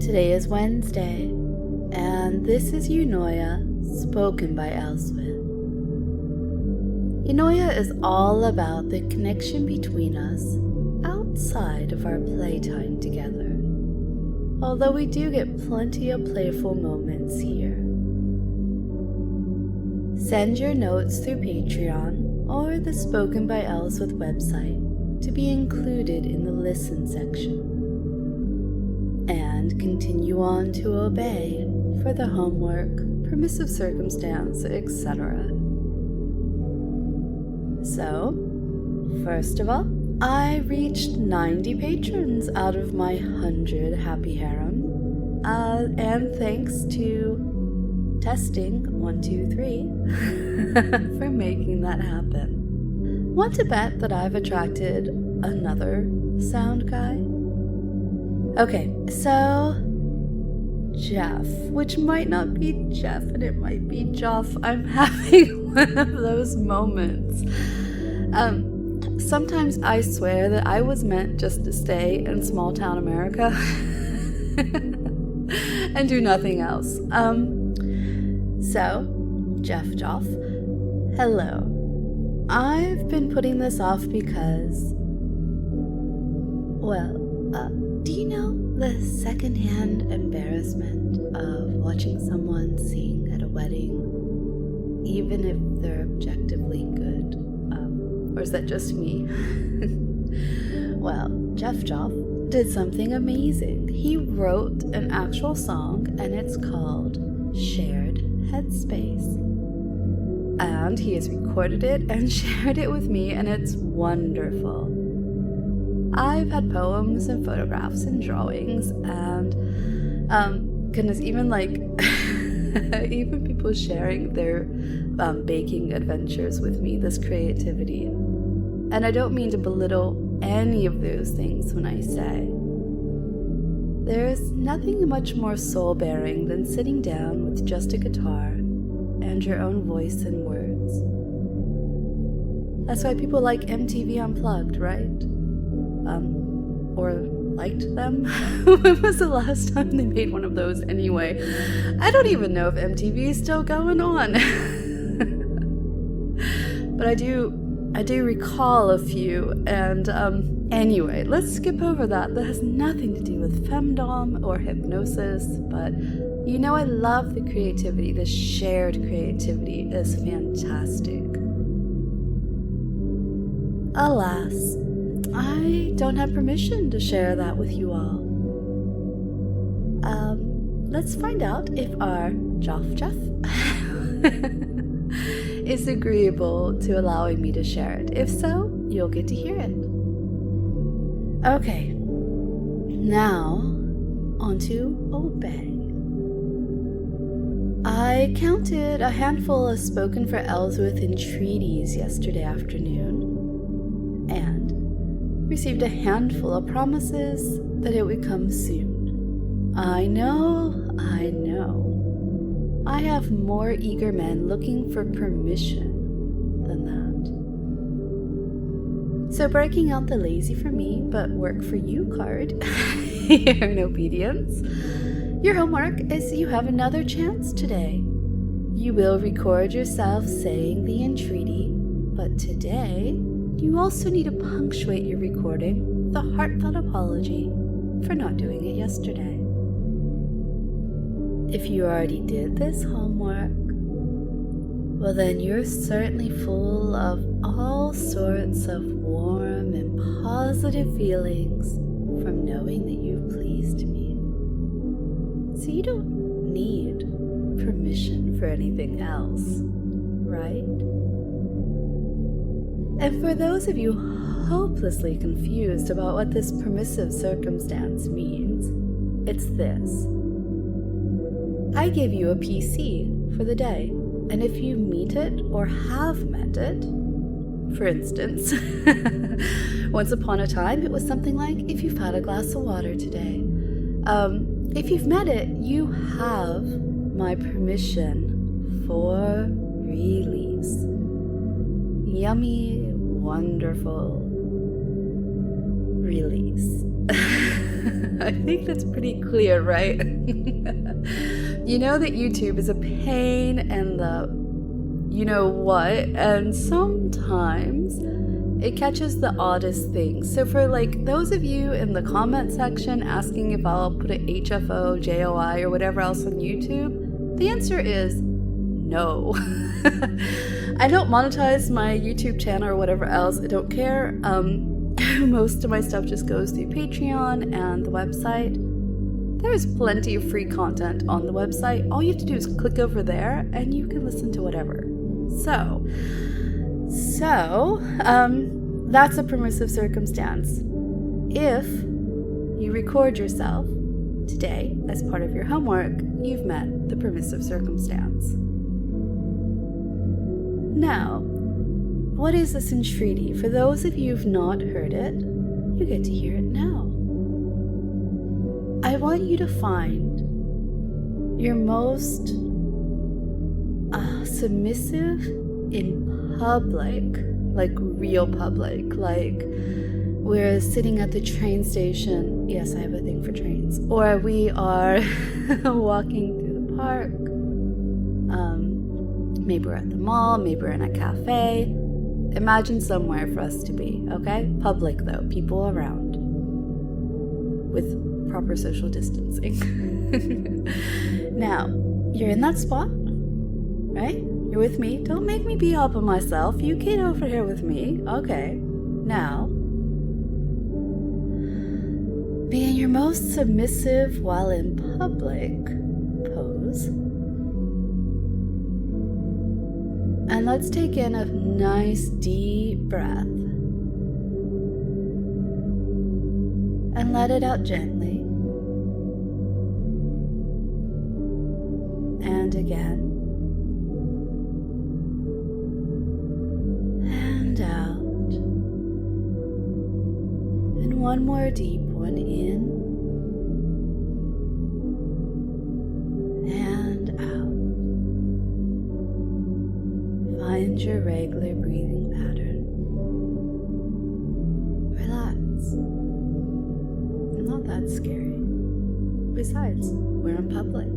Today is Wednesday, and this is Eunoia, spoken by Elswyth. Eunoia is all about the connection between us outside of our playtime together, although we do get plenty of playful moments here. Send your notes through Patreon or the Spoken by Elswyth website to be included in the listen section. And continue on to obey for the homework, permissive circumstance, etc. So, first of all, I reached 90 patrons out of my 100 Happy Harem, and thanks to testing 1, 2, 3 for making that happen. Want to bet that I've attracted another sound guy? Okay, so Jeff, which might not be Jeff and it might be Joff. I'm having one of those moments. Sometimes I swear that I was meant just to stay in small town America and do nothing else. So, Jeff Joff, hello. I've been putting this off because, well, do you know the secondhand embarrassment of watching someone sing at a wedding, even if they're objectively good? Or is that just me? Well, Jeff Joff did something amazing. He wrote an actual song, and it's called Shared Headspace. And he has recorded it and shared it with me, and it's wonderful. I've had poems and photographs and drawings and, goodness, even even people sharing their baking adventures with me, this creativity. And I don't mean to belittle any of those things when I say there's nothing much more soul-bearing than sitting down with just a guitar and your own voice and words. That's why people like MTV Unplugged, right? Or liked them? When was the last time they made one of those anyway? I don't even know if MTV is still going on. But I do recall a few, and anyway, let's skip over that. That has nothing to do with femdom or hypnosis, but you know I love the creativity. The shared creativity is fantastic. Alas, I don't have permission to share that with you all. Let's find out if our Jeff is agreeable to allowing me to share it. If so, you'll get to hear it. Okay, now on to obey. I counted a handful of spoken for Elswyth entreaties yesterday afternoon, and received a handful of promises that it would come soon. I know. I have more eager men looking for permission than that. So breaking out the lazy for me but work for you card here in obedience, your homework is you have another chance today. You will record yourself saying the entreaty, but today you also need to punctuate your recording with a heartfelt apology for not doing it yesterday. If you already did this homework, well then you're certainly full of all sorts of warm and positive feelings from knowing that you've pleased me. So you don't need permission for anything else, right? And for those of you hopelessly confused about what this permissive circumstance means, it's this. I give you a PC for the day, and if you meet it or have met it, for instance, once upon a time it was something like, if you've had a glass of water today, if you've met it, you have my permission for release. Yummy, wonderful release. I think that's pretty clear, right? You know that YouTube is a pain and the you know what, and sometimes it catches the oddest things. So for like those of you in the comment section asking if I'll put an HFO, JOI, or whatever else on YouTube, the answer is no. I don't monetize my YouTube channel or whatever else. I don't care. Most of my stuff just goes through Patreon and the website. There's plenty of free content on the website. All you have to do is click over there and you can listen to whatever. So, that's a permissive circumstance. If you record yourself today as part of your homework, you've met the permissive circumstance. Now, what is this entreaty? For those of you who've not heard it, you get to hear it now. I want you to find your most submissive in public, like real public, like we're sitting at the train station. Yes, I have a thing for trains. Or we are walking through the park. Maybe we're at the mall, maybe we're in a cafe. Imagine somewhere for us to be, okay? Public though, people around. With proper social distancing. Now, you're in that spot, right? You're with me. Don't make me be all by myself. You get over here with me. Okay. Now, be in your most submissive while in public pose. And let's take in a nice deep breath. And let it out gently. And again. And out. And one more deep one in. And out. Find your regular breathing pattern. Relax. Not that scary. Besides, we're in public.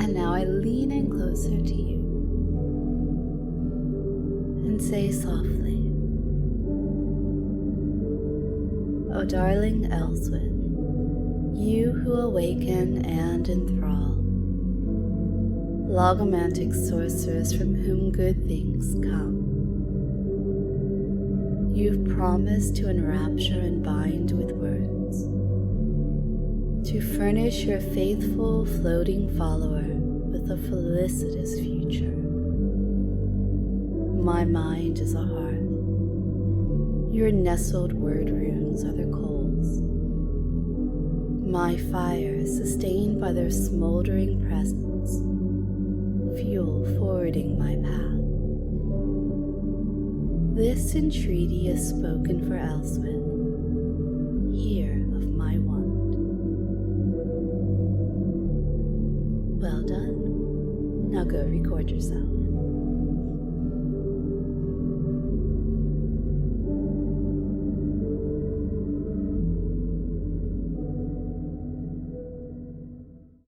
And now I lean in closer to you and say softly, "Oh, darling Elswyth, you who awaken and enthrall, logomantic sorceress from whom good things come. You've promised to enrapture and bind with words, to furnish your faithful floating follower with a felicitous future. My mind is a hearth. Your nestled word runes are the coals. My fire, sustained by their smoldering presence, fuel forwarding my path. This entreaty is spoken for Elswyth. Hear of my want." Well done. Now go record yourself.